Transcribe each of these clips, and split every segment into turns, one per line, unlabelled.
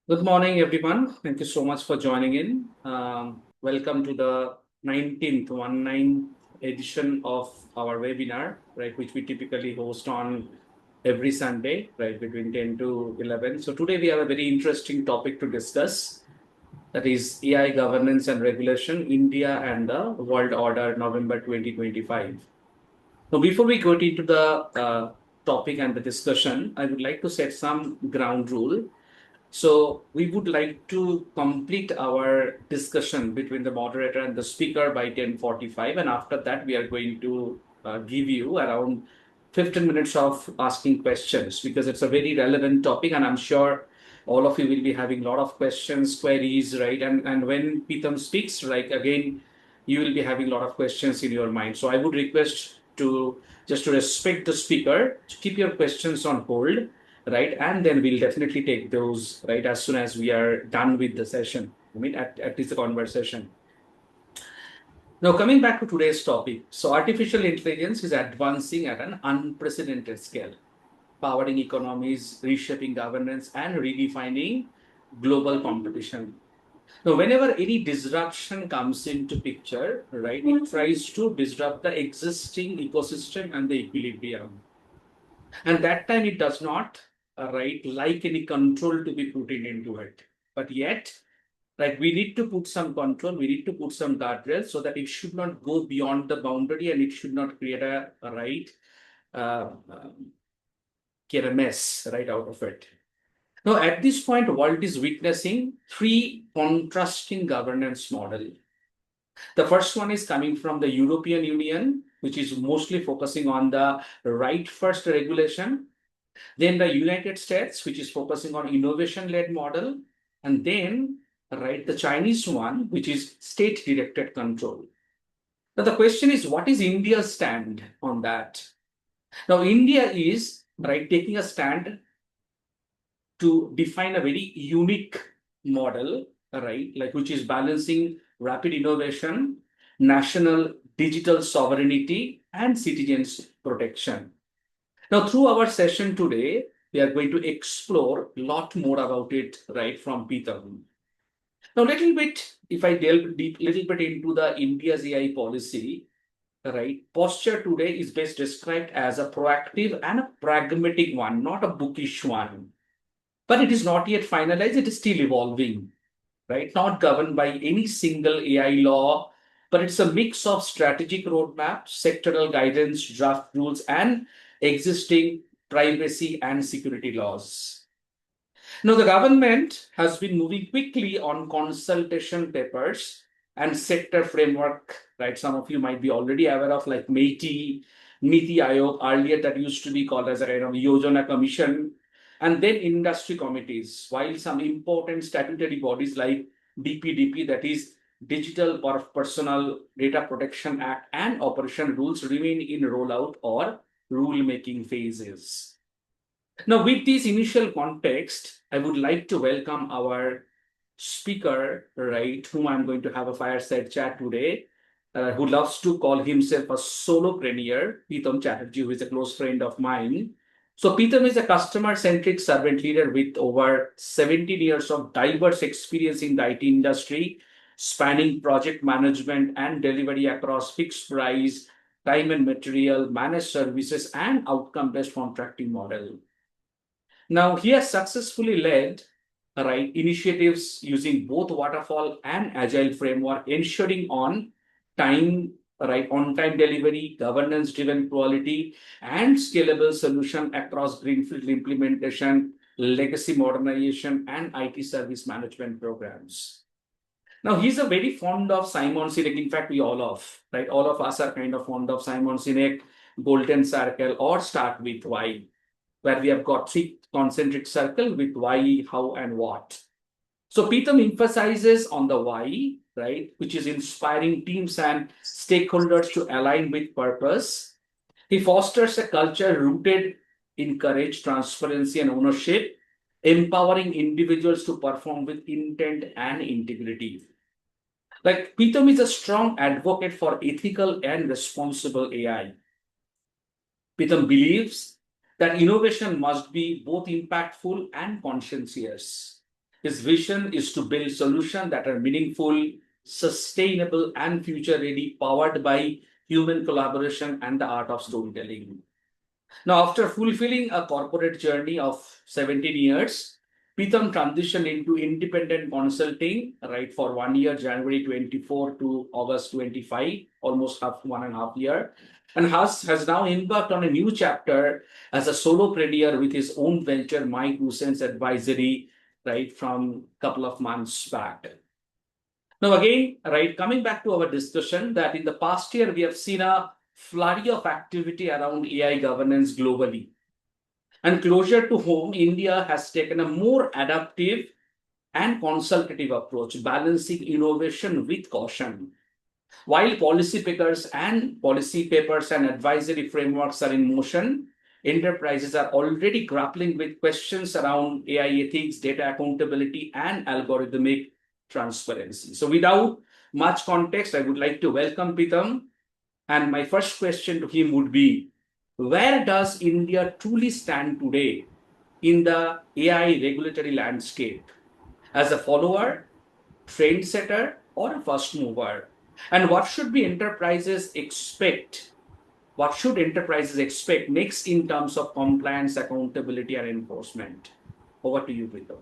Good morning, everyone. Thank you so much for joining in. Welcome to the 19th edition of our webinar, right, which we typically host on every Sunday, right, between 10 to 11. So today we have a very interesting topic to discuss. That is AI governance and regulation, India and the world order, November 2025. Now, before we go into the topic and the discussion, I would like to set some ground rule. So we would like to complete our discussion between the moderator and the speaker by 10:45, and after that we are going to give you around 15 minutes of asking questions because it's a very relevant topic, and I'm sure all of you will be having a lot of questions, queries, right? And when Petam speaks, right, again, you will be having a lot of questions in your mind. So I would request to just to respect the speaker, to keep your questions on hold, right? And then we'll definitely take those, right, as soon as we are done with the session. I mean, at least the conversation. Now, coming back to today's topic. So, artificial intelligence is advancing at an unprecedented scale, powering economies, reshaping governance, and redefining global competition. Now, whenever any disruption comes into picture, right, it tries to disrupt the existing ecosystem and the equilibrium. And that time it does not, right, like any control to be put into it. But yet, like we need to put some control, we need to put some guardrails so that it should not go beyond the boundary and it should not create a right, uh, get a mess right out of it. Now, at this point, the world is witnessing three contrasting governance model. The first one is coming from the European Union, which is mostly focusing on the right first regulation. Then the United States, which is focusing on innovation-led model, and then right the Chinese one, which is state-directed control. Now the question is, what is India's stand on that? Now India is right taking a stand to define a very unique model, right, like which is balancing rapid innovation, national digital sovereignty, and citizens protection. Now, through our session today, we are going to explore a lot more about it, right, from Peter. Now, little bit, if I delve deep, little bit into the India's AI policy, right, posture today is best described as a proactive and a pragmatic one, not a bookish one. But it is not yet finalized, it is still evolving, right? Not governed by any single AI law, but it's a mix of strategic roadmap, sectoral guidance, draft rules, and existing privacy and security laws. Now, the government has been moving quickly on consultation papers and sector framework, right? Some of you might be already aware of like MeitY, Niti Aayog, earlier that used to be called as a kind of Yojana Commission, and then industry committees, while some important statutory bodies like DPDP, that is Digital or Personal Data Protection Act, and Operation Rules remain in rollout or rule-making phases. Now, with this initial context, I would like to welcome our speaker, right, whom I'm going to have a fireside chat today, who loves to call himself a solopreneur, Petam Chatterjee, who is a close friend of mine. So, Petam is a customer-centric servant leader with over 17 years of diverse experience in the IT industry, spanning project management and delivery across fixed price, time and material, managed services, and outcome-based contracting model. Now, he has successfully led right initiatives using both waterfall and agile framework, ensuring on time delivery, governance driven quality, and scalable solution across greenfield implementation, legacy modernization, and IT service management programs. Now, he's a very fond of Simon Sinek. In fact, we all of us are kind of fond of Simon Sinek, Golden Circle, or Start with Why, where we have got three concentric circle with why, how, and what. So Petam emphasizes on the why, right, which is inspiring teams and stakeholders to align with purpose. He fosters a culture rooted in courage, transparency, and ownership, empowering individuals to perform with intent and integrity. Like Petam is a strong advocate for ethical and responsible AI. Petam believes that innovation must be both impactful and conscientious. His vision is to build solutions that are meaningful, sustainable, and future ready, powered by human collaboration and the art of storytelling. Now, after fulfilling a corporate journey of 17 years, Pitham transitioned into independent consulting, right, for 1 year, January 24 to August 25, almost 1.5 year, and has now embarked on a new chapter as a solopreneur with his own venture, Mike Hussein's Advisory, right, from a couple of months back. Now, again, right, coming back to our discussion that in the past year, we have seen a flurry of activity around AI governance globally. And closer to home, India has taken a more adaptive and consultative approach, balancing innovation with caution. While policy papers and advisory frameworks are in motion, enterprises are already grappling with questions around AI ethics, data accountability, and algorithmic transparency. So, without much context, I would like to welcome Pitham. And my first question to him would be, where does India truly stand today in the AI regulatory landscape? As a follower, trendsetter, or a first mover? And what should be enterprises expect? What should enterprises expect next in terms of compliance, accountability, and enforcement? Over to you, Prito.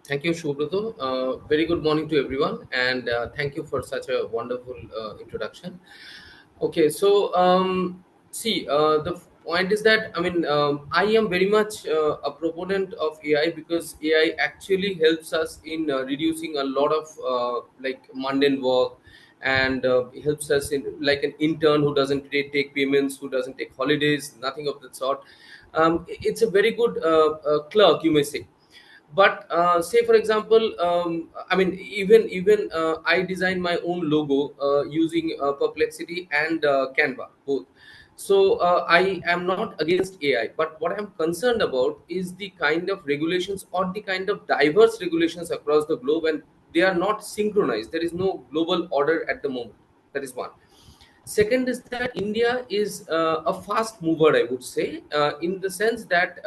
Thank you, Shubhrato. Very good morning to everyone, and thank you for such a wonderful introduction. Okay, so the point is that I am very much a proponent of AI because AI actually helps us in reducing a lot of like mundane work, and helps us in like an intern who doesn't take payments, who doesn't take holidays, nothing of that sort. It's a very good clerk, you may say. But say for example, even I design my own logo using Perplexity and Canva both. So I am not against AI, but what I'm concerned about is the kind of regulations or the kind of diverse regulations across the globe, and they are not synchronized. There is no global order at the moment. That is one. Second is that India is a fast mover, I would say, in the sense that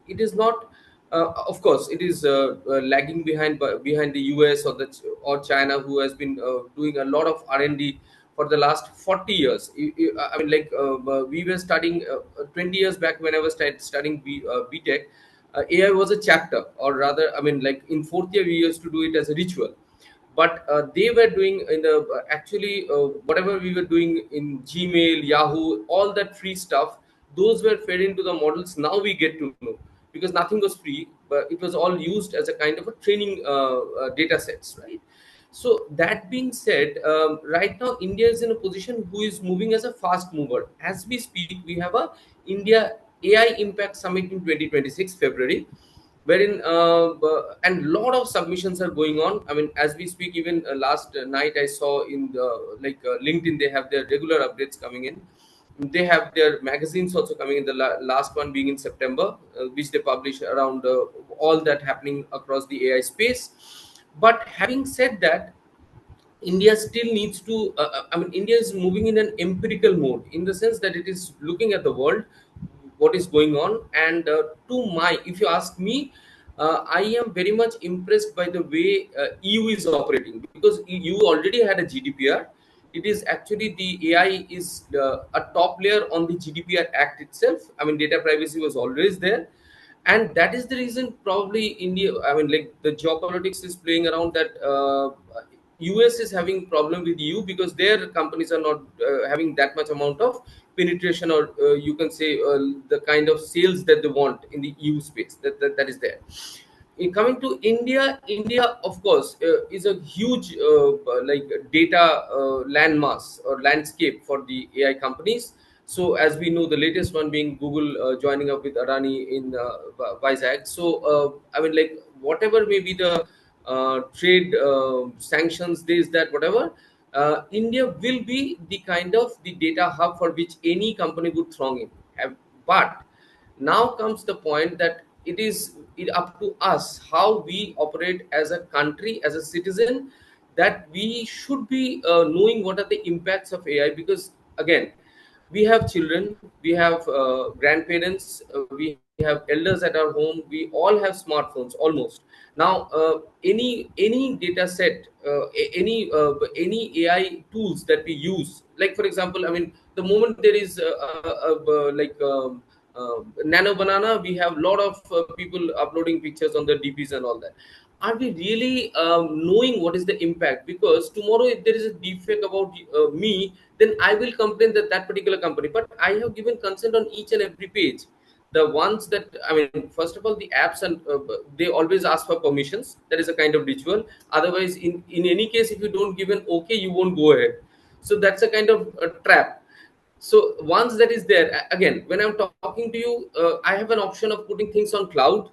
it is not. Of course, it is lagging behind the US or China, who has been doing a lot of R&D for the last 40 years. We were studying 20 years back when I was studying BTech. AI was a chapter, or rather, like in fourth year we used to do it as a ritual, but they were doing in the actually whatever we were doing in Gmail, Yahoo, all that free stuff, those were fed into the models. Now we get to know, because nothing was free, but it was all used as a kind of a training data sets, right? So that being said, right now India is in a position who is moving as a fast mover. As we speak, we have a India AI Impact Summit in 2026 February, wherein and lot of submissions are going on. As we speak, even last night I saw in the LinkedIn, they have their regular updates coming in. They have their magazines also coming in, the last one being in September, which they publish around all that happening across the AI space. But having said that, India still needs to. India is moving in an empirical mode, in the sense that it is looking at the world, what is going on, and if you ask me, I am very much impressed by the way EU is operating, because EU already had a GDPR. It is actually the AI is a top layer on the GDPR Act itself. Data privacy was always there, and that is the reason probably India. The geopolitics is playing around that. US is having problem with EU because their companies are not having that much amount of penetration, or you can say the kind of sales that they want in the EU space. That is there. In coming to India, India of course is a huge data landmass or landscape for the AI companies. So as we know, the latest one being Google joining up with Adani in Vizag. So whatever may be the trade sanctions, this, that, whatever, India will be the kind of the data hub for which any company would throng in. But now comes the point that it up to us how we operate as a country, as a citizen, that we should be knowing what are the impacts of AI. Because again, we have children, we have grandparents, we have elders at our home, we all have smartphones almost. Now any data set, any AI tools that we use, like for example, I mean, the moment there is nano banana, we have a lot of people uploading pictures on the DPs and all that. Are we really knowing what is the impact? Because tomorrow if there is a defect about me, then I will complain that that particular company, but I have given consent on each and every page. The ones that, I mean, first of all, the apps, and they always ask for permissions. That is a kind of ritual. Otherwise, in any case, if you don't give an okay, you won't go ahead. So that's a kind of a trap. So once that is there, again, when I'm talking to you, I have an option of putting things on cloud.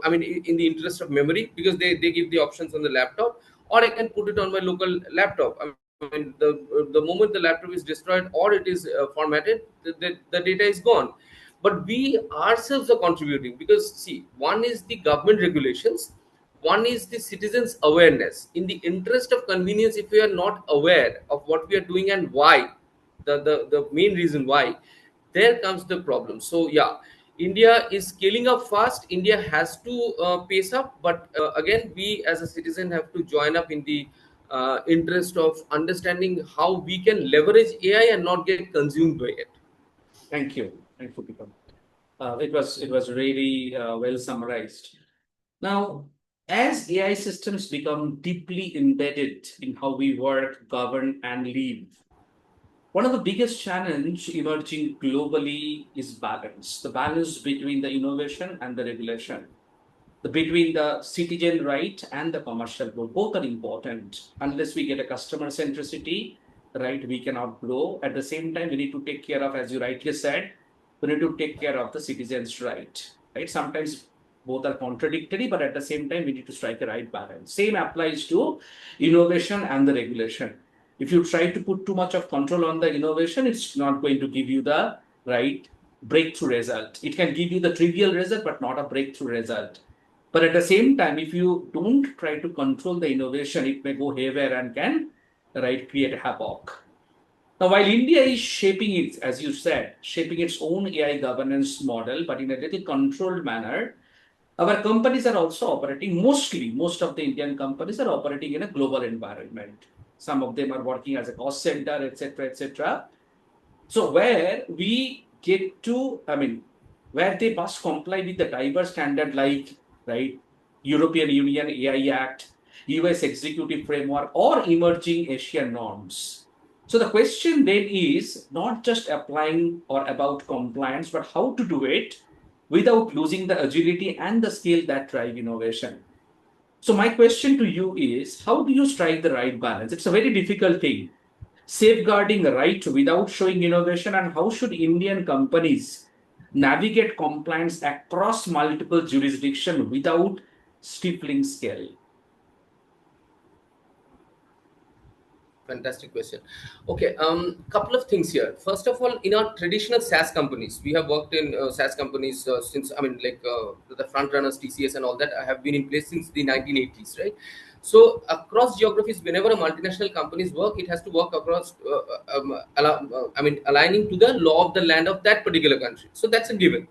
I mean, in the interest of memory, because they give the options on the laptop, or I can put it on my local laptop. I mean, the moment the laptop is destroyed or it is formatted, the data is gone. But we ourselves are contributing, because see, one is the government regulations, one is the citizens awareness. In the interest of convenience, if we are not aware of what we are doing and why, the main reason why, there comes the problem. So yeah, India is scaling up fast. India has to pace up, but again, we as a citizen have to join up in the interest of understanding how we can leverage AI and not get consumed by it.
Thank you. Thank you, Deepam. It was really well summarized. Now, as AI systems become deeply embedded in how we work, govern, and live, one of the biggest challenge emerging globally is balance. The balance between the innovation and the regulation, the between the citizen right and the commercial growth. Both are important. Unless we get a customer centricity, right, we cannot grow. At the same time, we need to take care of, as you rightly said, we need to take care of the citizens' right? Sometimes both are contradictory, but at the same time, we need to strike a right balance. Same applies to innovation and the regulation. If you try to put too much of control on the innovation, it's not going to give you the right breakthrough result. It can give you the trivial result, but not a breakthrough result. But at the same time, if you don't try to control the innovation, it may go haywire and can, right, create havoc. Now, while India is shaping it, as you said, shaping its own AI governance model, but in a little controlled manner, our companies are also operating mostly, most of the Indian companies are operating in a global environment. Some of them are working as a cost center, etc., etc. So where we get to, I mean, where they must comply with the diverse standard like, right, European Union AI Act, US Executive Framework, or emerging Asian norms. So the question then is not just applying or about compliance, but how to do it without losing the agility and the scale that drive innovation. So my question to you is, how do you strike the right balance? It's a very difficult thing, safeguarding right without showing innovation, and how should Indian companies navigate compliance across multiple jurisdictions without stifling scale?
Fantastic question. Okay, couple of things here. First of all, in our traditional SaaS companies, we have worked in SaaS companies since, I mean, like the front runners, TCS, and all that. I have been in place since the 1980s, right? So across geographies, whenever a multinational companies work, it has to work across, I mean, aligning to the law of the land of that particular country. So that's a given.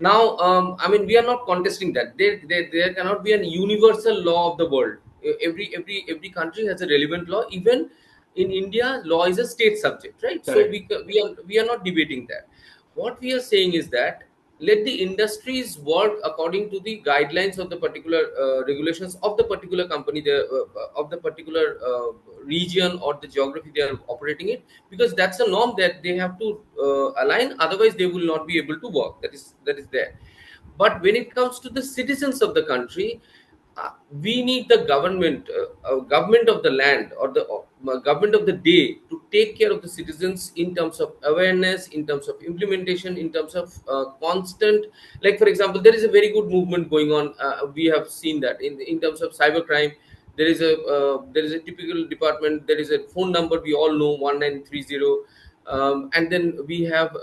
Now, I mean, we are not contesting that. There cannot be a universal law of the world. Every country has a relevant law. Even in India, law is a state subject, right? So
Correct.
we are not debating that. What we are saying is that let the industries work according to the guidelines of the particular regulations of the particular company, of the particular region or the geography they are operating in, because that's a norm that they have to align. Otherwise, they will not be able to work. That is there. But when it comes to the citizens of the country, we need the government of the land, or the government of the day, to take care of the citizens in terms of awareness, in terms of implementation, in terms of constant, like for example, there is a very good movement going on. We have seen that in terms of cybercrime. There is a typical department, there is a phone number we all know, 1930, and then we have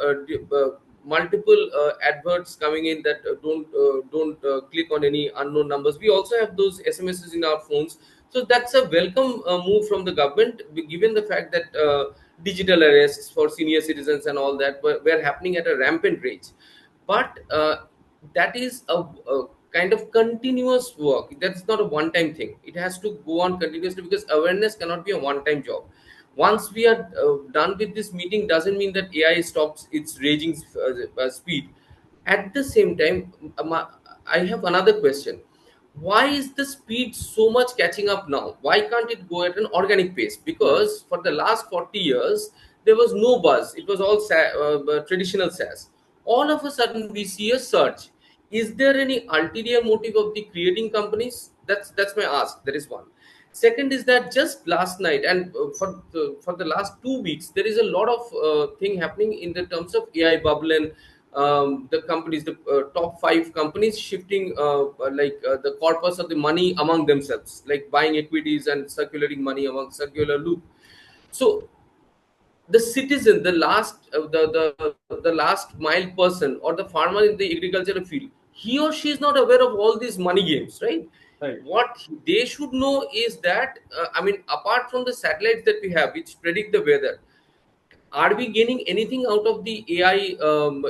multiple adverts coming in that don't click on any unknown numbers. We also have those SMSs in our phones. So that's a welcome move from the government, given the fact that digital arrests for senior citizens and all that were happening at a rampant rate. but that is a kind of continuous work. That's not a one time thing. It has to go on continuously, because awareness cannot be a one time job. Once we are done with this meeting, doesn't mean that AI stops its raging speed. At the same time, I have another question. Why is the speed so much catching up now? Why can't it go at an organic pace?
Right.
Because for the last 40 years there was no buzz. It was all traditional SaaS. All of a sudden we see a surge. Is there any ulterior motive of the creating companies? That's my ask. That is one. Second is that just last night, and for the last 2 weeks, there is a lot of thing happening in the terms of AI bubble, and the companies, the top five companies shifting the corpus of the money among themselves, like buying equities and circulating money among circular loop. So the citizen, the last mile person, or the farmer in the agricultural field, he or she is not aware of all these money games, right?
Right.
What they should know is that, I mean, apart from the satellites that we have which predict the weather, are we gaining anything out of the AI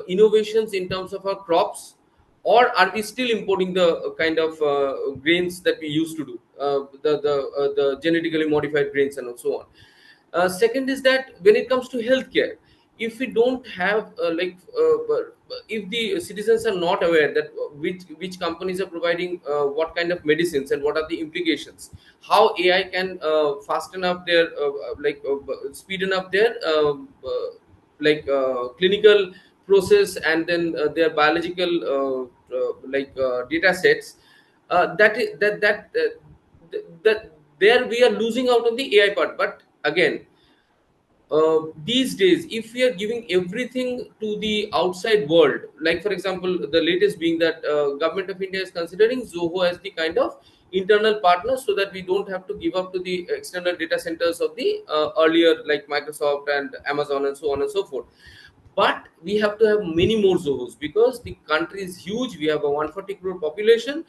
innovations in terms of our crops, or are we still importing the kind of grains that we used to do, the genetically modified grains and so on? Second is that when it comes to healthcare, if we don't have if the citizens are not aware that which companies are providing what kind of medicines and what are the implications, how AI can fasten up their speeden up their clinical process, and then their biological data sets, that there we are losing out on the AI part. But again, these days if we are giving everything to the outside world, like for example the latest being that government of India is considering Zoho as the kind of internal partner, so that we don't have to give up to the external data centers of the earlier, like Microsoft and Amazon and so on and so forth. But we have to have many more Zohos, because the country is huge. We have a 140 crore population,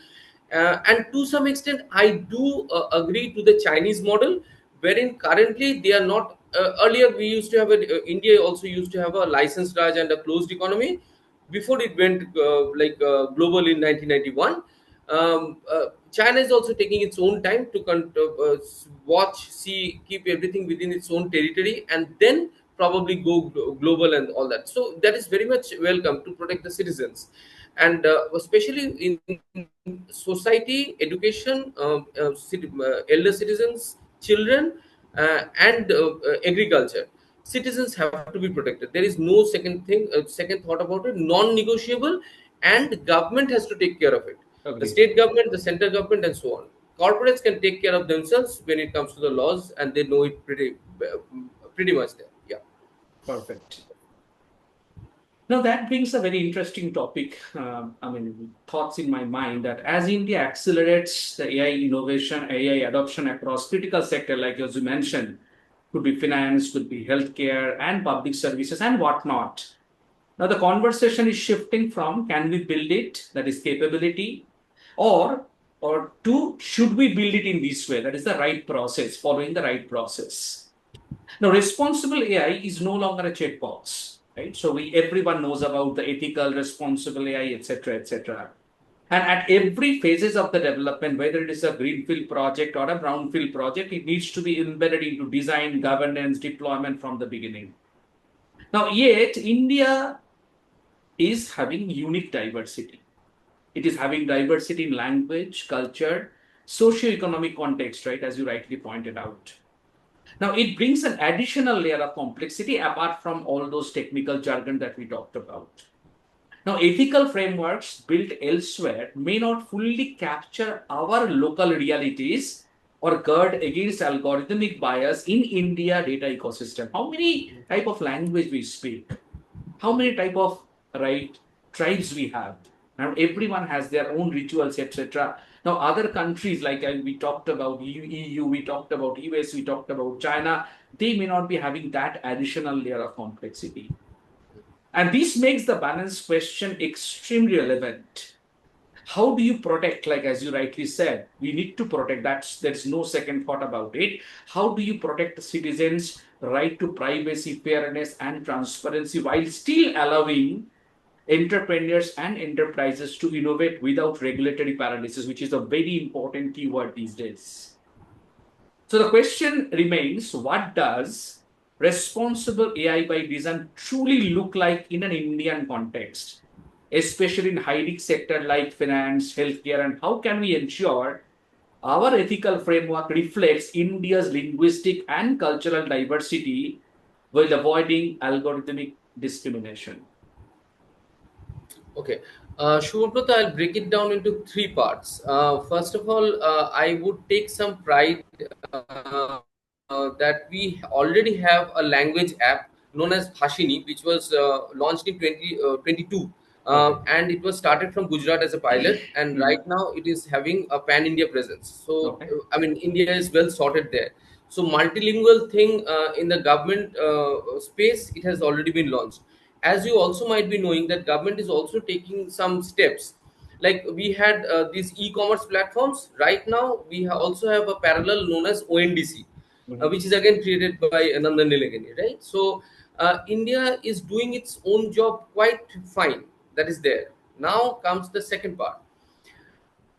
and to some extent I do agree to the Chinese model, wherein currently they are not. Earlier we used to have India also used to have a licensed Raj and a closed economy before it went global in 1991. China is also taking its own time to watch, see, keep everything within its own territory, and then probably go global and all that. So that is very much welcome to protect the citizens, and especially in society, education, elder citizens, children, and agriculture. Citizens have to be protected. There is no second thought about it. Non-negotiable, and government has to take care of it. The
Agree.
state government, the central government, and so on. Corporates can take care of themselves when it comes to the laws, and they know it pretty much there. Yeah.
Perfect. Now that brings a very interesting topic. I mean, thoughts in my mind that as India accelerates the AI innovation, AI adoption across critical sector, like as you mentioned, could be finance, could be healthcare, and public services, and whatnot. Now the conversation is shifting from can we build it, that is capability, or to should we build it in this way, that is the right process, following the right process. Now, responsible AI is no longer a checkbox, right? So we everyone knows about the ethical, responsible AI, etc., etc. And at every phases of the development, whether it is a greenfield project or a brownfield project, it needs to be embedded into design, governance, deployment from the beginning. Now, yet India is having unique diversity. It is having diversity in language, culture, socio-economic context, right? As you rightly pointed out. Now, it brings an additional layer of complexity apart from all those technical jargon that we talked about. Now, ethical frameworks built elsewhere may not fully capture our local realities or guard against algorithmic bias in India data ecosystem. How many type of language we speak? How many type of right tribes we have? Now everyone has their own rituals, etc. Now other countries like we talked about EU, we talked about US, we talked about China, they may not be having that additional layer of complexity, and this makes the balance question extremely relevant. How do you protect, like as you rightly said, we need to protect, there's no second thought about it. How do you protect the citizens right to privacy, fairness, and transparency while still allowing entrepreneurs and enterprises to innovate without regulatory paralysis, which is a very important keyword these days. So the question remains, what does responsible AI by design truly look like in an Indian context, especially in high-risk sector like finance, healthcare, and how can we ensure our ethical framework reflects India's linguistic and cultural diversity while avoiding algorithmic discrimination?
Okay. Shubhabrata, I'll break it down into three parts. First of all, I would take some pride that we already have a language app known as Bhashini, which was launched in 2022.
Okay.
And it was started from Gujarat as a pilot, and
Mhm.
right now it is having a pan India presence. So,
Okay.
I mean, India is well sorted there. So, multilingual thing in the government space, it has already been launched. As you also might be knowing that government is also taking some steps, like we had these e-commerce platforms. Right now we also have a parallel known as ONDC,
Mhm.
which is again created by Nandan Nilekani, right? So India is doing its own job quite fine. That is there. Now comes the second part.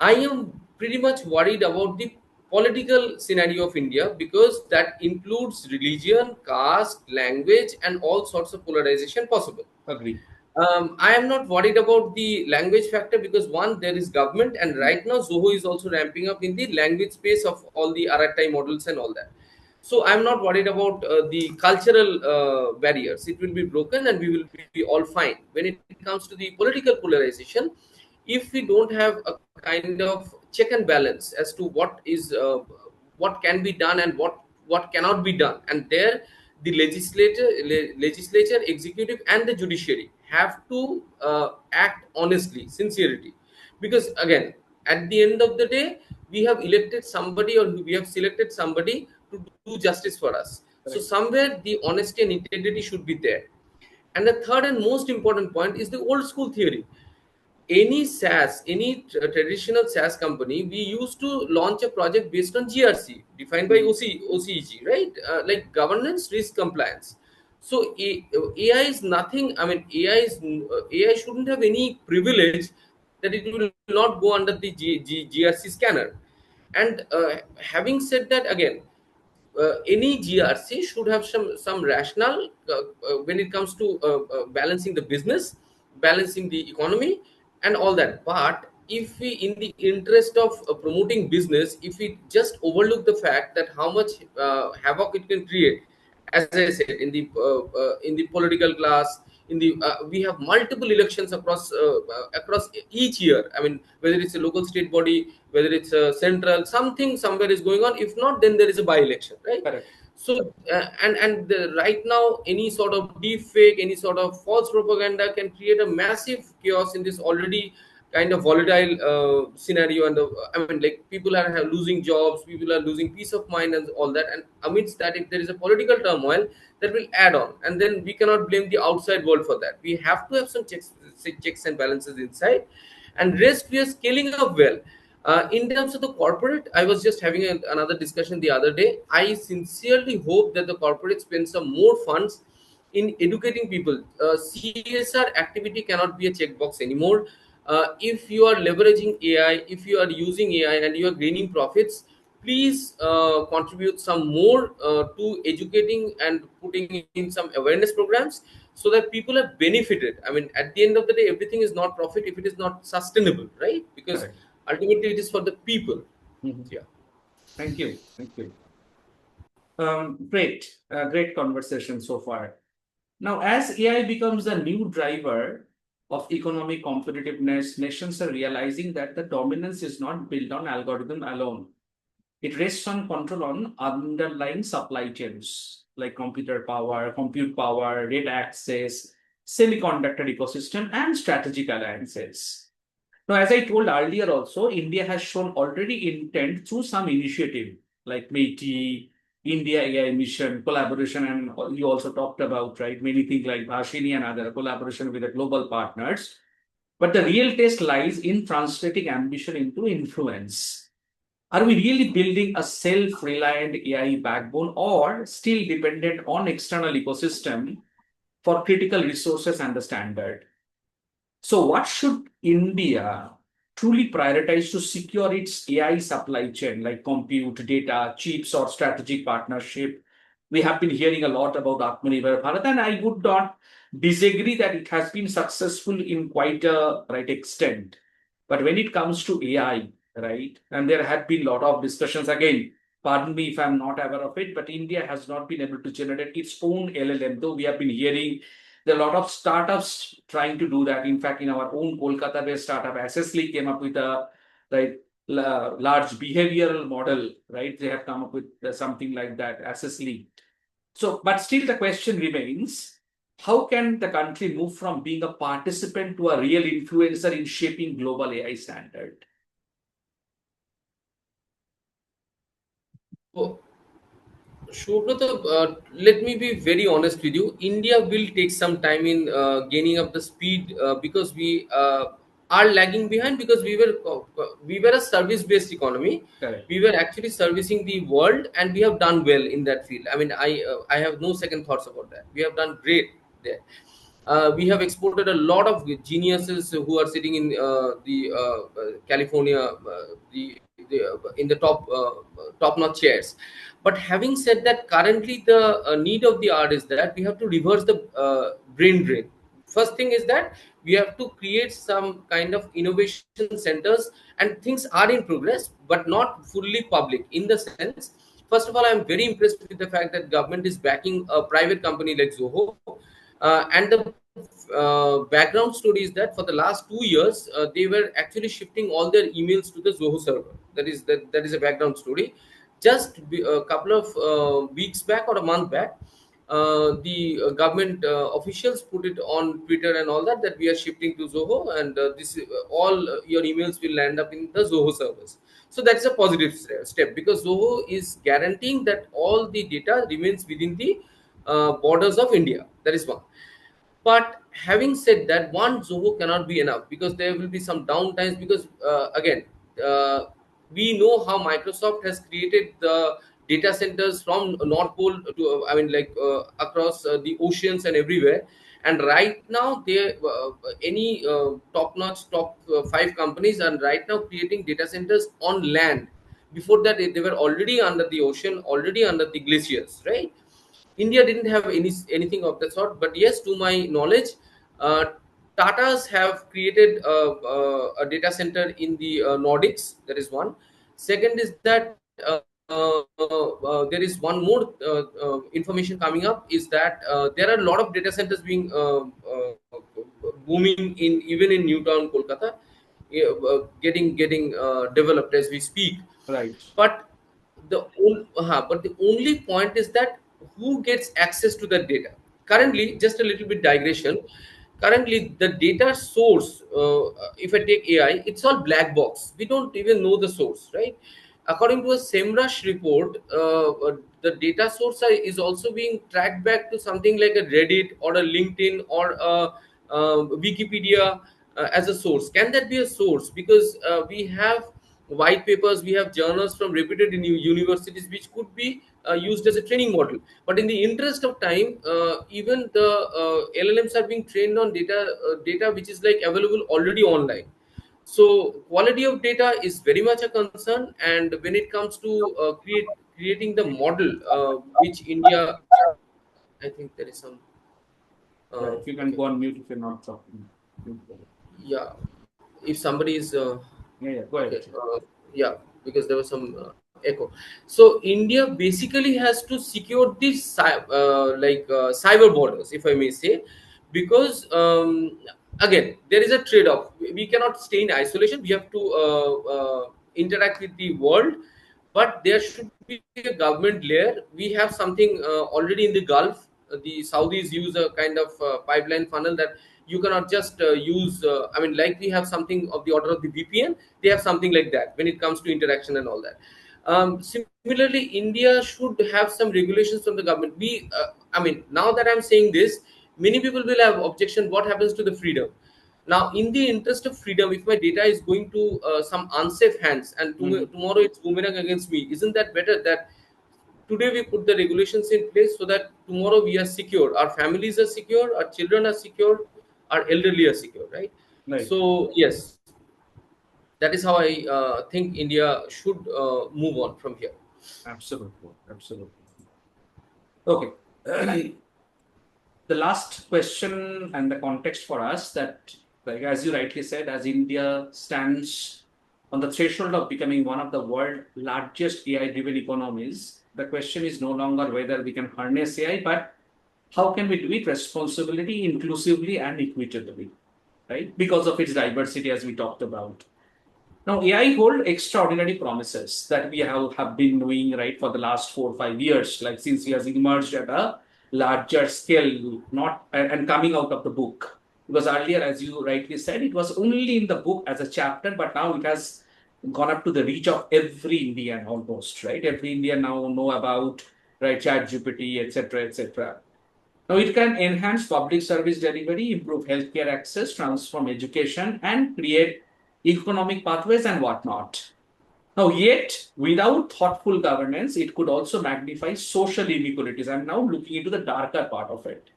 I am pretty much worried about the political scenario of India, because that includes religion, caste, language, and all sorts of polarization possible.
Agree.
I am not worried about the language factor, because one, there is government, and
Mhm.
right now Zoho is also ramping up in the language space of all the RTI models and all that. So I'm not worried about the cultural barriers. It will be broken, and we will be all fine. When it comes to the political polarization, if we don't have a kind of check and balance as to what can be done and what cannot be done, and there the legislature, executive, and the judiciary have to act honestly, sincerity, because again, at the end of the day, we have elected somebody, or we have selected somebody to do justice for us. So
Correct.
somewhere the honesty and integrity should be there. And the third and most important point is the old school theory. Any SaaS, any traditional SaaS company, we used to launch a project based on GRC, defined by
Mhm.
OCEG, right? Like governance, risk, compliance. So AI is nothing. I mean, AI shouldn't have any privilege that it will not go under the GRC scanner. And having said that, again, any GRC should have some rationale when it comes to balancing the business, balancing the economy, and all that. But if we, in the interest of promoting business, if we just overlook the fact that how much havoc it can create, as I said, in the political class, in the we have multiple elections across each year. I mean, whether it's a local state body, whether it's a central, something somewhere is going on. If not, then there is a by election, right?
Correct.
So right now, any sort of deep fake, any sort of false propaganda can create a massive chaos in this already kind of volatile scenario. And I mean, like, people are losing jobs, people are losing peace of mind, and all that. And amidst that, if there is a political turmoil, that will add on, and then we cannot blame the outside world for that. We have to have some checks and balances inside, and rest we are scaling up well. In terms of the corporate, I was just having another discussion the other day. I sincerely hope that the corporate spend some more funds in educating people. CSR activity cannot be a checkbox anymore. If you are leveraging AI, if you are using AI and you are gaining profits, please contribute some more to educating and putting in some awareness programs, so that people are benefited. I mean, at the end of the day, everything is not profit if it is not sustainable, right? Because
Correct.
ultimately it is for the people.
Mhm.
Yeah.
Thank you. Thank you. Great. Great conversation so far. Now, as AI becomes the new driver of economic competitiveness, nations are realizing that the dominance is not built on algorithm alone. It rests on control on underlying supply chains like computer power, compute power, data access, semiconductor ecosystem, and strategic alliances. Now, as I told earlier also, India has shown already intent through some initiative like METI, India AI mission, collaboration, and you also talked about, right, many things like Bhashini and other collaboration with the global partners. But the real test lies in translating ambition into influence. Are we really building a self-reliant AI backbone or still dependent on external ecosystem for critical resources and the standard? So, what should India truly prioritize to secure its AI supply chain, like compute, data, chips, or strategic partnership? We have been hearing a lot about Atmanirbhar Bharat, and I would not disagree that it has been successful in quite a right extent. But when it comes to AI, right, and there have been a lot of discussions again. Pardon me if I'm not aware of it, but India has not been able to generate its own LLM, though we have been hearing there are a lot of startups trying to do that. In fact, in our own Kolkata-based startup, Assessly came up with a right large behavioral model. Right, they have come up with something like that, Assessly. So, but still, the question remains: how can the country move from being a participant to a real influencer in shaping global AI standard?
So, Shobhrata, let me be very honest with you. India will take some time in gaining up the speed because we are lagging behind because we were a service-based economy.
Correct.
We were actually servicing the world, and we have done well in that field. I mean, I have no second thoughts about that. We have done great there. We have exported a lot of geniuses who are sitting in the California, in the top-notch chairs. But having said that, currently the need of the art is that we have to reverse the brain drain. First thing is that we have to create some kind of innovation centers, and things are in progress, but not fully public. In the sense, first of all, I am very impressed with the fact that government is backing a private company like Zoho, and the background story is that for the last 2 years they were actually shifting all their emails to the Zoho server. That is a background story. Just a couple of weeks back or a month back, the government officials put it on Twitter and all that we are shifting to Zoho, and all your emails will land up in the Zoho servers. So that's a positive step, because Zoho is guaranteeing that all the data remains within the borders of India. That is one. But having said that, one Zoho cannot be enough, because there will be some downtimes. Because again, uh, we know how Microsoft has created the data centers from North Pole to I mean, like across the oceans and everywhere. And right now, they any top-notch top 5 companies are right now creating data centers on land. Before that, they were already under the ocean, already under the glaciers, right? India didn't have anything of that sort. But yes, to my knowledge, uh, Tata's have created a data center in the Nordics. That is one. Second is that there is one more information coming up, is that there are a lot of data centers being booming in, even in Newtown, Kolkata, getting developed as we speak.
Right.
But the only point is that who gets access to that data currently. Just a little bit digression. Currently, the data source, if I take AI, it's all black box. We don't even know the source, right? According to a SEMrush report, the data source is also being tracked back to something like a Reddit or a LinkedIn or Wikipedia as a source. Can that be a source? Because we have white papers, we have journals from reputed universities which could be used as a training model. But in the interest of time, even the LLMs are being trained on data which is like available already online. So quality of data is very much a concern. And when it comes to creating the model, which India, I think there is some
Yeah, if you can
okay,
go on mute if you're not talking.
yeah, if somebody is
Yeah, yeah, go
okay,
ahead.
yeah, because there was some echo. So India basically has to secure these cyber borders, if I may say, because again, there is a trade-off. We cannot stay in isolation. We have to interact with the world, but there should be a government layer. We have something already in the Gulf. The Saudis use a kind of pipeline funnel that you cannot just use. I mean, like we have something of the order of the VPN. They have something like that when it comes to interaction and all that. Similarly, India should have some regulations from the government. I mean, now that I'm saying this, many people will have objection. What happens to the freedom? Now, in the interest of freedom, if my data is going to some unsafe hands, and
Mhm.
tomorrow it's boomerang against me, isn't that better that today we put the regulations in place so that tomorrow we are secure, our families are secure, our children are secure, our elderly are secure, right?
Right.
So yes, that is how I think India should move on from here.
Absolutely. Absolutely. Okay. The last question and the context for us that, like as you rightly said, as India stands on the threshold of becoming one of the world largest AI-driven economies, the question is no longer whether we can harness AI, but how can we do it responsibly, inclusively, and equitably, right? Because of its diversity, as we talked about. Now, AI hold extraordinary promises that we have been doing right for the last 4 or 5 years, like since he has emerged at a larger scale, not and coming out of the book. Because earlier, as you rightly said, it was only in the book as a chapter, but now it has gone up to the reach of every Indian almost, right? Every Indian now know about right ChatGPT, etc., etc. Now, it can enhance public service delivery, improve healthcare access, transform education, and create economic pathways and whatnot. Now, yet, without thoughtful governance, it could also magnify social inequalities. I'm now looking into the darker part of it.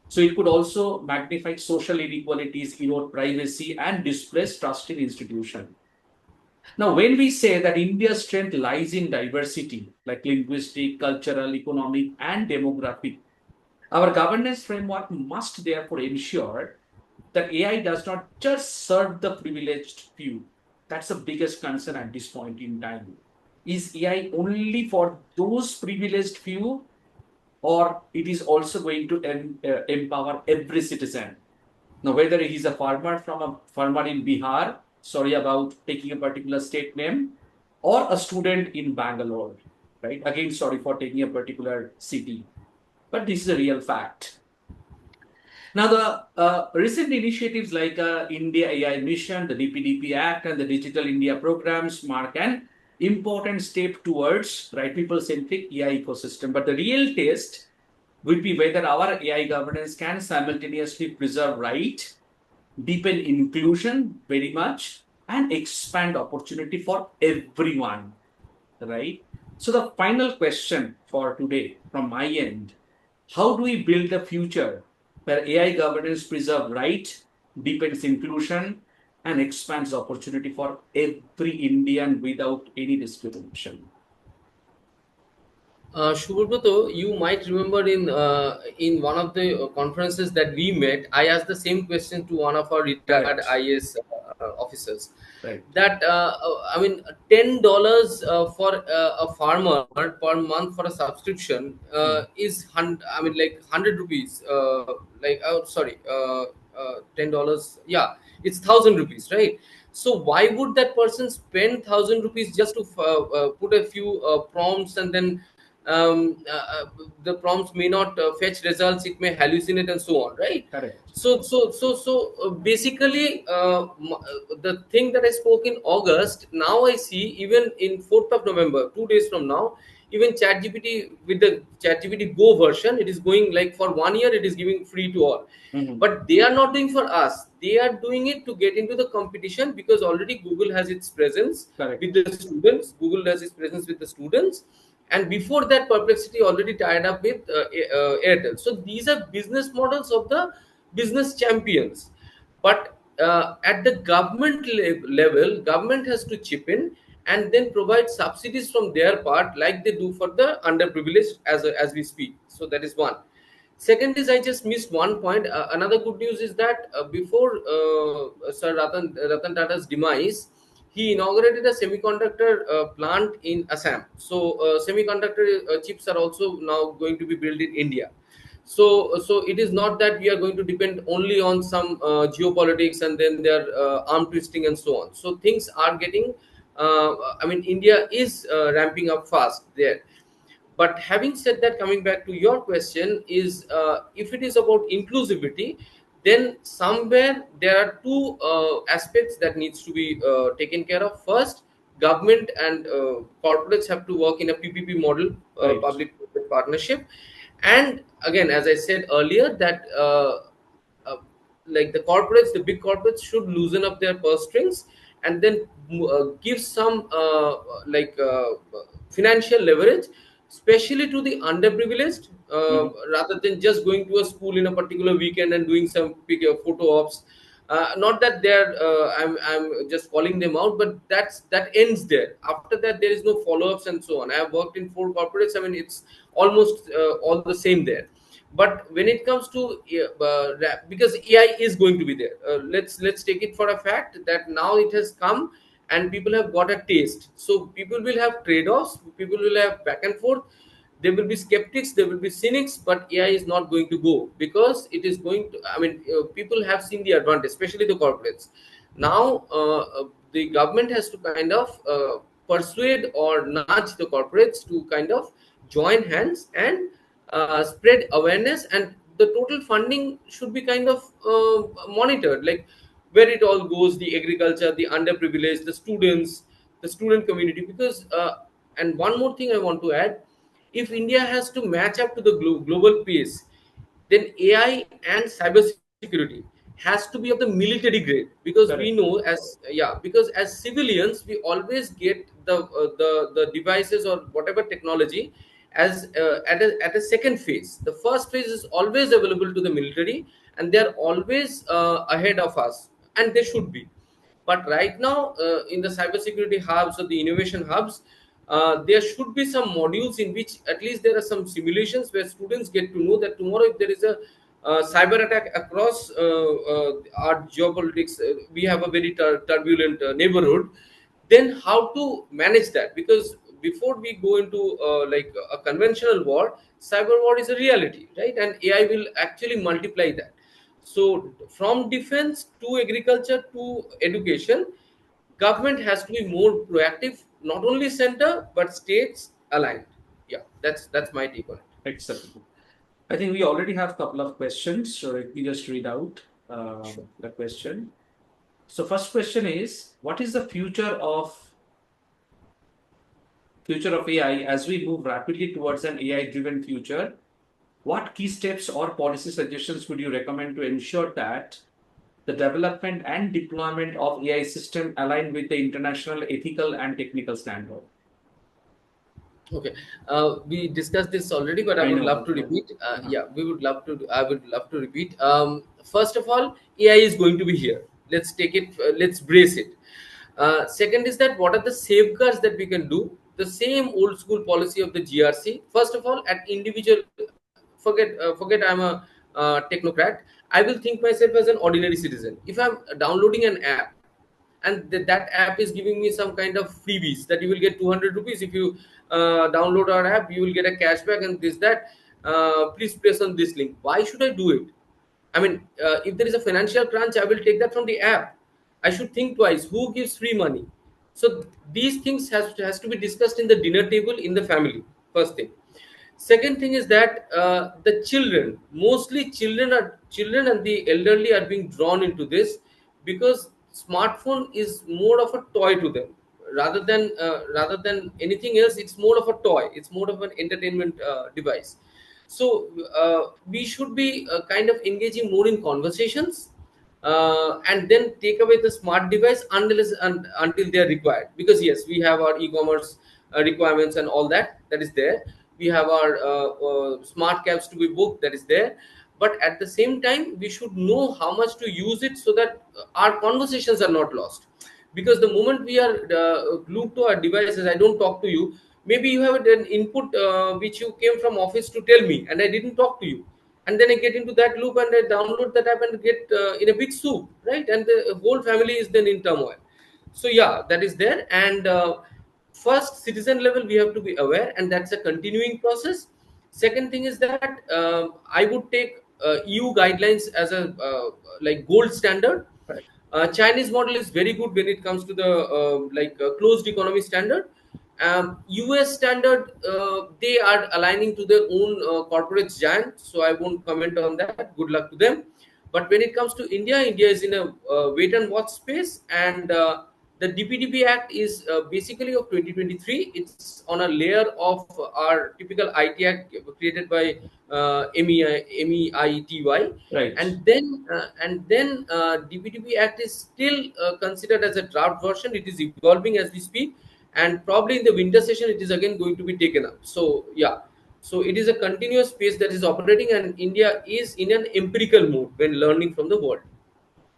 So, it could also magnify social inequalities, erode privacy, and displace trust in institutions. Now, when we say that India's strength lies in diversity, like linguistic, cultural, economic, and demographic, our governance framework must therefore ensure that AI does not just serve the privileged few. That's the biggest concern at this point in time. Is AI only for those privileged few, or it is also going to empower every citizen? Now, whether he's a farmer from a farmer in Bihar, sorry about taking a particular state name, or a student in Bangalore, right? Again, sorry for taking a particular city, but this is a real fact. Now, the recent initiatives like India AI Mission, the DPDP Act, and the Digital India programs mark an important step towards right people-centric AI ecosystem. But the real test will be whether our AI governance can simultaneously preserve right, deepen inclusion very much, and expand opportunity for everyone, right? So the final question for today from my end, how do we build a future where AI governance preserves right, deepens inclusion, and expands opportunity for every Indian without any discrimination?
Shubhrata, you might remember in one of the conferences that we met, I asked the same question to one of our retired
Correct.
IAS officers.
Right.
That I mean, $10 for a farmer per month for a subscription
Hmm.
is I mean, like 100 rupees. Like sorry, $10. Yeah, it's 1,000 rupees, right? So why would that person spend 1,000 rupees just to put a few prompts, and then the prompts may not fetch results, it may hallucinate and so on, right?
Correct.
So basically, the thing that I spoke in August, now I see even in 4th of November, 2 days from now, even ChatGPT, with the ChatGPT Go version, it is going like for 1 year it is giving free to all.
Mhm.
But they are not doing for us, they are doing it to get into the competition, because already Google has its presence with
Correct.
the students, Google has its presence with the students, and before that Perplexity already tied up with Airtel. So these are business models of the business champions. But at the government level, government has to chip in and then provide subsidies from their part, like they do for the underprivileged, as we speak. So that is one. Second is, I just missed one point. Another good news is that before Sir Ratan Tata's demise, he inaugurated a semiconductor plant in Assam. So semiconductor chips are also now going to be built in India. So it is not that we are going to depend only on some geopolitics and then their arm twisting and so on. So things are getting. I mean, India is ramping up fast there. But having said that, coming back to your question, is if it is about inclusivity, then somewhere there are two aspects that needs to be taken care of. First, government and corporates have to work in a PPP model,
Right.
public private partnership. And again, as I said earlier, that uh, like the big corporates should loosen up their purse strings, and then give some financial leverage, especially to the underprivileged,
Mhm.
rather than just going to a school in a particular weekend and doing some big photo ops. Not that they're I'm just calling them out, but that ends there. After that, there is no follow-ups and so on. I have worked in four corporates. I mean, it's almost all the same there. But when it comes to because AI is going to be there, let's take it for a fact that now it has come and people have got a taste. So people will have trade-offs, people will have back and forth, there will be skeptics, there will be cynics, but AI is not going to go because it is going to, I mean, people have seen the advantage, especially the corporates. Now the government has to kind of persuade or nudge the corporates to kind of join hands and spread awareness, and the total funding should be kind of monitored, like where it all goes, the agriculture, the underprivileged, the students, the student community. Because and one more thing I want to add, if India has to match up to the global pace, then AI and cybersecurity has to be of the military grade, because we know
Correct.
because as civilians we always get the devices or whatever technology as at a second phase. The first phase is always available to the military, and they are always ahead of us, and they should be. But right now, in the cybersecurity hubs or the innovation hubs, there should be some modules in which at least there are some simulations where students get to know that tomorrow if there is a cyber attack across our geopolitics, we have a very turbulent neighborhood, then how to manage that? Because before we go into like a conventional war, cyber war is a reality, right? And AI will actually multiply that. So from defense to agriculture to education, government has to be more proactive, not only center but states aligned. Yeah, that's my take on it.
Excellent. I think we already have a couple of questions, so let me just read out
Sure.
the question. So first question is, what is the future of AI as we move rapidly towards an AI-driven future? What key steps or policy suggestions would you recommend to ensure that the development and deployment of AI system align with the international ethical and technical standard?
Okay, we discussed this already, but I
I
would
know,
love
but
to repeat.
uh,
Yeah, we would love to. I would love to repeat. First of all, AI is going to be here. Let's take it. Let's brace it. Second is that what are the safeguards that we can do? The same old school policy of the GRC. First of all, at individual, forget I'm a technocrat. I will think myself as an ordinary citizen. If I'm downloading an app, and that app is giving me some kind of freebies that you will get 200 rupees if you download our app, you will get a cashback and this that, please press on this link. Why should I do it? I mean, if there is a financial crunch, I will take that from the app. I should think twice. Who gives free money? So these things has to be discussed in the dinner table in the family. First thing. Second thing is that the children, mostly children and the elderly are being drawn into this, because smartphone is more of a toy to them rather than anything else. It's more of a toy. It's more of an entertainment device. So we should be kind of engaging more in conversations, and then take away the smart device until they are required. Because yes, we have our e-commerce requirements and all that is there. We have our smart cabs to be booked, that is there. But at the same time, we should know how much to use it so that our conversations are not lost. Because the moment we are glued to our devices, I don't talk to you, maybe you have an input which you came from office to tell me and I didn't talk to you, and then I get into that loop and I download that app and get in a big soup, right? And the whole family is then in turmoil. So yeah, that is there. And first, citizen level, we have to be aware, and that's a continuing process. Second thing is that I would take EU guidelines as a like gold standard.
right.
Chinese model is very good when it comes to the closed economy standard. US standard, they are aligning to their own corporate giant, so I won't comment on that. Good luck to them. But when it comes to India, India is in a wait and watch space, and the DPDP Act is basically of 2023. It's on a layer of our typical IT Act created by MEITY,
Right.
and then DPDP Act is still considered as a draft version. It is evolving as we speak, and probably in the winter session it is again going to be taken up. So yeah, so it is a continuous space that is operating, and India is in an empirical mode when learning from the world.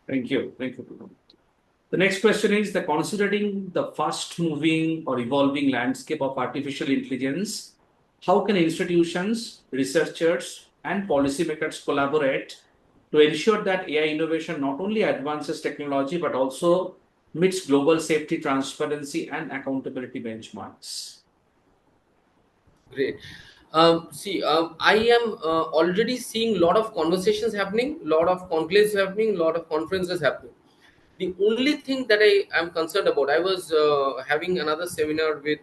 Thank you. Thank you. The next question is the considering the fast moving or evolving landscape of artificial intelligence, how can institutions, researchers, and policymakers collaborate to ensure that AI innovation not only advances technology but also meets global safety, transparency, and accountability benchmarks?
Great. See, I am already seeing a lot of conversations happening, lot of conclaves happening, lot of conferences happening. The only thing that I am concerned about, I was having another seminar with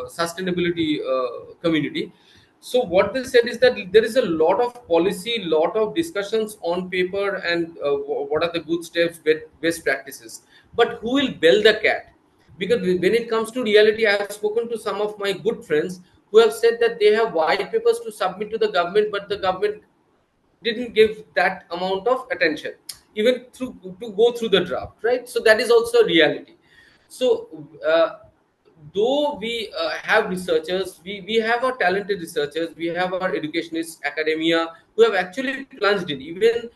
sustainability community. So what they said is that there is a lot of policy, lot of discussions on paper, and what are the good steps, best practices. But who will bell the cat? Because when it comes to reality, I have spoken to some of my good friends who have said that they have white papers to submit to the government, but the government didn't give that amount of attention even through to go through the draft, right? So that is also a reality. So though we have researchers, we have our talented researchers, we have our educationists, academia, who have actually plunged in. Even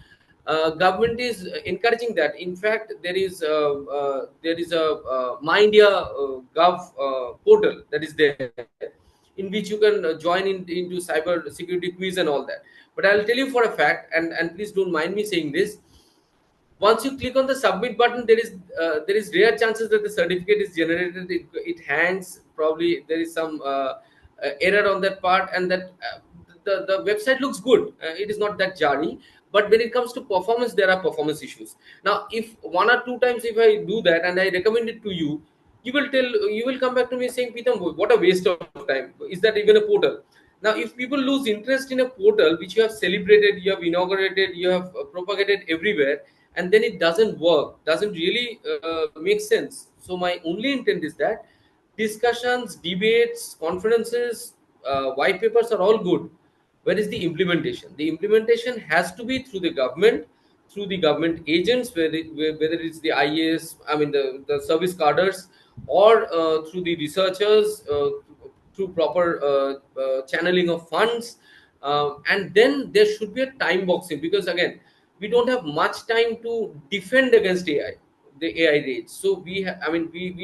government is encouraging that. In fact, there is a my India gov portal that is there, in which you can join into cyber security quiz and all that. But I'll tell you for a fact, and please don't mind me saying this, once you click on the submit button, there is rare chances that the certificate is generated. It hangs, probably there is some error on that part, and that the website looks good. It is not that jarring, but when it comes to performance, there are performance issues. Now if one or two times if I do that and I recommend it to you, you will come back to me saying, Petam, what a waste of time. Is that even a portal? Now if people lose interest in a portal which you have celebrated, you have inaugurated, you have propagated everywhere, and then it doesn't work, doesn't really make sense. So my only intent is that discussions, debates, conferences, white papers are all good. Where is the implementation? The implementation has to be through the government, through the government agents, whether it's the IAS, I mean the service cadres, or through the researchers, through proper channeling of funds. And then there should be a time boxing, because again, we don't have much time to defend against AI, the AI rage. So we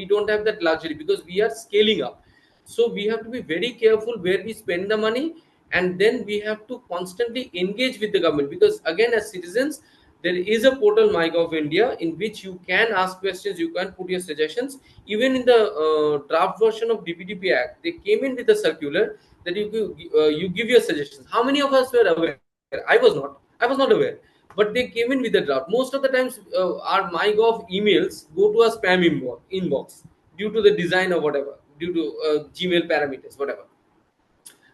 don't have that luxury because we are scaling up. So we have to be very careful where we spend the money, and then we have to constantly engage with the government, because again, as citizens, there is a portal MyGov India in which you can ask questions, you can put your suggestions. Even in the draft version of DPDP Act, they came in with a circular that you give your suggestions. How many of us were aware? I was not aware. But they came in with a draft. Most of the times, our MyGov emails go to a spam inbox due to the design or whatever, due to Gmail parameters, whatever.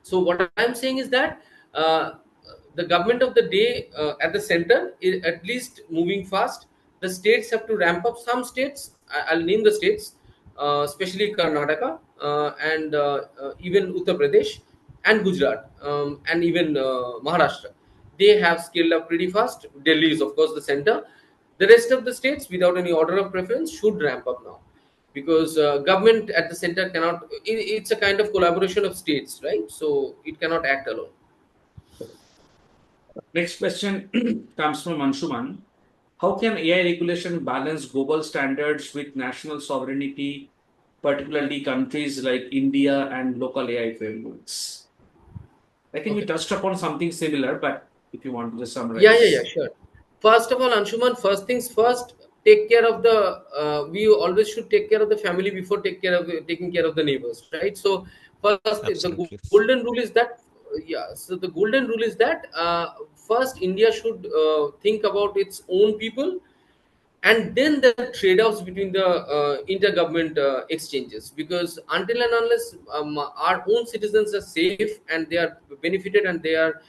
So what I'm saying is that the government of the day at the center is at least moving fast. The states have to ramp up. Some states, I'll name the states, especially Karnataka and even Uttar Pradesh and Gujarat, and even Maharashtra. They have scaled up pretty fast. Delhi is of course the center. The rest of the states, without any order of preference, should ramp up now, because government at the center cannot, it's a kind of collaboration of states, right? So it cannot act alone.
Next question comes from Anshuman. How can AI regulation balance global standards with national sovereignty, particularly countries like India and local AI frameworks? I think we
Okay.
touched upon something similar, but if you want to just
Yeah,
summarize.
sure. First of all, Anshuman, first things first, take care of the we always should take care of the family before taking care of the neighbors, right? So first, the
Absolutely.
golden rule is that, yeah, so the golden rule is that first India should think about its own people, and then the trade-offs between the intergovernment exchanges, because until and unless our own citizens are safe and they are benefited and they are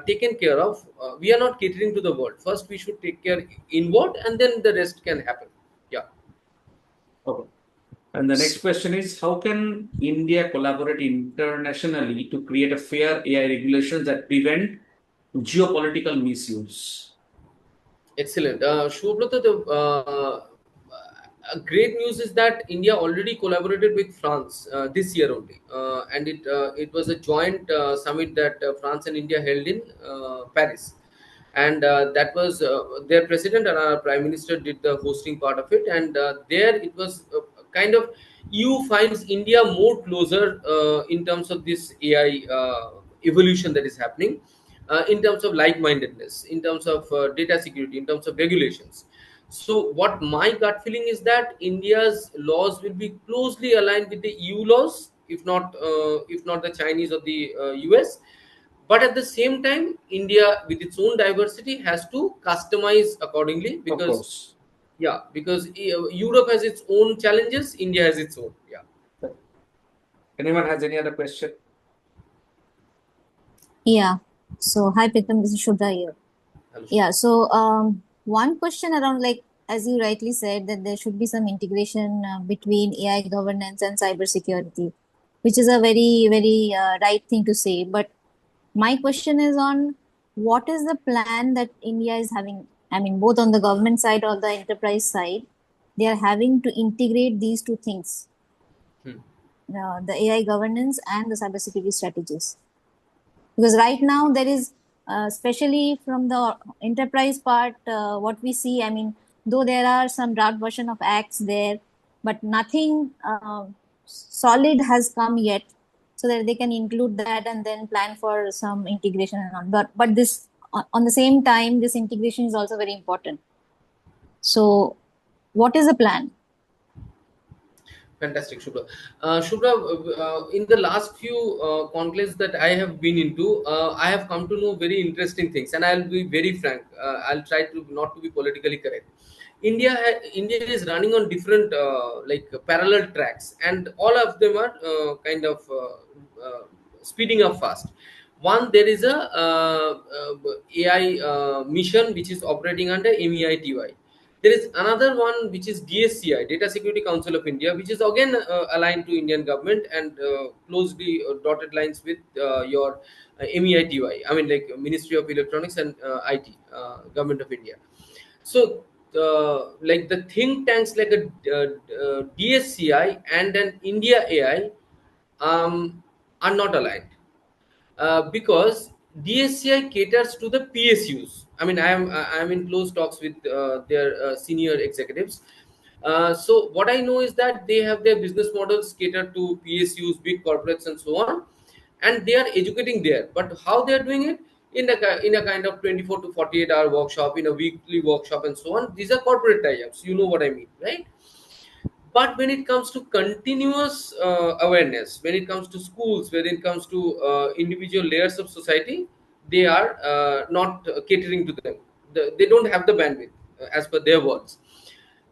taken care of, we are not catering to the world. First we should take care inward, and then the rest can happen. Yeah.
Okay. And the next question is how can India collaborate internationally to create a fair AI regulations that prevent geopolitical misuse?
Excellent. Shubhrata, great news is that India already collaborated with France this year only, and it was a joint summit that France and India held in Paris. and that was their president and our prime minister did the hosting part of it, and there it was kind of EU finds India more closer in terms of this AI evolution that is happening, in terms of like-mindedness, in terms of data security, in terms of regulations. So what my gut feeling is that India's laws will be closely aligned with the EU laws, if not the Chinese or the US. But at the same time, India, with its own diversity, has to customize accordingly,
Of
because
course.
yeah, because Europe has its own challenges, India has its own. Yeah.
Anyone has any other question?
Yeah. So hi Pritam, this is Shubha here.
Hello.
Yeah. So one question around, like as you rightly said, that there should be some integration between AI governance and cybersecurity, which is a very right thing to say. But my question is on what is the plan that India is having? I mean, both on the government side or the enterprise side, they are having to integrate these two things,
Hmm.
the AI governance and the cybersecurity strategies. Because right now there is, especially from the enterprise part, what we see, I mean, though there are some draft version of acts there, but nothing solid has come yet, so that they can include that and then plan for some integration and all. But this, on the same time, this integration is also very important. So what is the plan?
Fantastic, Shubha. Shubha, in the last few conclaves that I have been into, I have come to know very interesting things, and I'll be very frank. I'll try to not to be politically correct. India is running on different like parallel tracks, and all of them are kind of speeding up fast. One, there is a AI mission which is operating under MEITY. There is another one which is DSCI, Data Security Council of India, which is again aligned to Indian government and closely dotted lines with your MEITY. I mean, like Ministry of Electronics and IT, Government of India. So, like the think tanks like a DSCI and an India AI are not aligned, because DSCI caters to the PSUs. I mean, I am in close talks with their senior executives. So what I know is that they have their business models catered to PSUs, big corporates, and so on, and they are educating there. But how they are doing it, in a kind of 24 to 48-hour workshop, in a weekly workshop, and so on. These are corporate tie-ups. You know what I mean, right? But when it comes to continuous awareness, when it comes to schools, when it comes to individual layers of society, they are not catering to them. They don't have the bandwidth, as per their words.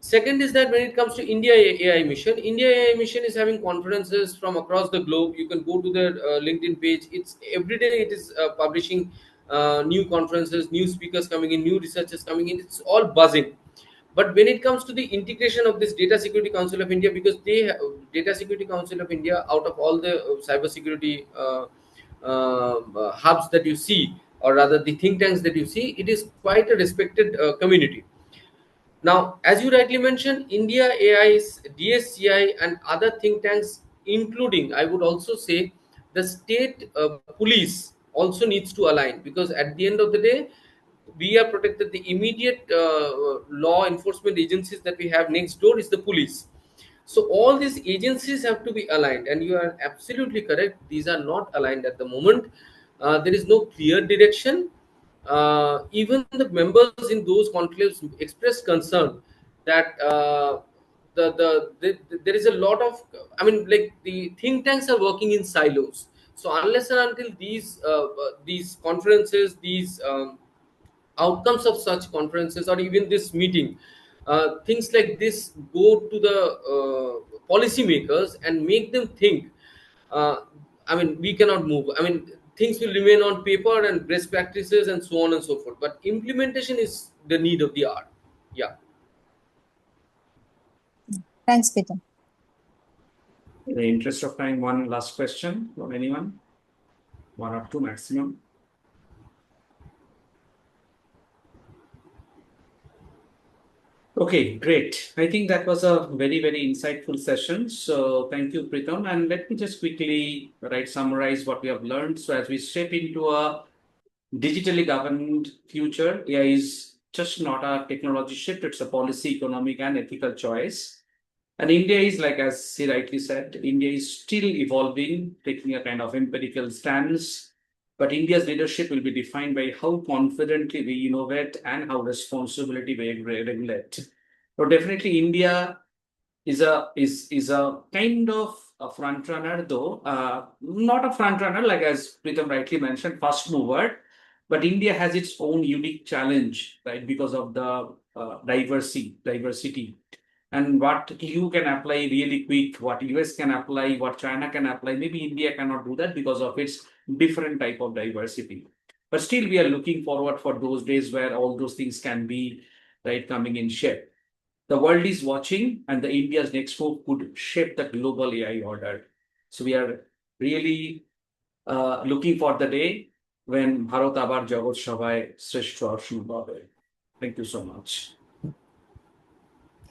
Second is that when it comes to India AI mission is having conferences from across the globe. You can go to their LinkedIn page. It's every day it is publishing new conferences, new speakers coming in, new researchers coming in. It's all buzzing. But when it comes to the integration of this Data Security Council of India, because Data Security Council of India, out of all the cyber security hubs that you see, or rather the think tanks that you see, it is quite a respected community. Now, as you rightly mentioned, India AI's DSCI and other think tanks, including, I would also say, the state police also needs to align, because at the end of the day, we are protected. The immediate law enforcement agencies that we have next door is the police. So all these agencies have to be aligned, and you are absolutely correct. These are not aligned at the moment. There is no clear direction. Even the members in those conclaves expressed concern that there is a lot of, I mean, like the think tanks are working in silos. So unless and until these conferences, these outcomes of such conferences, or even this meeting, things like this go to the policymakers and make them think, uh, I mean, we cannot move. I mean, things will remain on paper and best practices and so on and so forth, but implementation is the need of the hour. Yeah.
Thanks, Pritam.
In the interest of time, one last question from anyone, one or two maximum. Okay, great. I think that was a very insightful session. So thank you, Pritam. And let me just quickly summarize what we have learned. So as we step into a digitally governed future, AI is just not a technology shift, it's a policy, economic, and ethical choice. And India is, like as he rightly said, India is still evolving, taking a kind of empirical stance. But India's leadership will be defined by how confidently we innovate and how responsibility we regulate. So definitely, India is a kind of a front runner, though not a front runner like as Pritam rightly mentioned, first mover. But India has its own unique challenge, right? Because of the diversity, and what you can apply really quick, what US can apply, what China can apply. Maybe India cannot do that because of its different type of diversity. But still, we are looking forward for those days where all those things can be right coming in shape. The world is watching, and the India's next move could shape the global AI order. So we are really looking for the day when Bharat আবার জগৎ সভায় শ্রেষ্ঠ অর্জন পাবে. Thank you so much.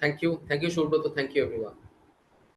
Thank you, Shobrat. Thank you, everyone.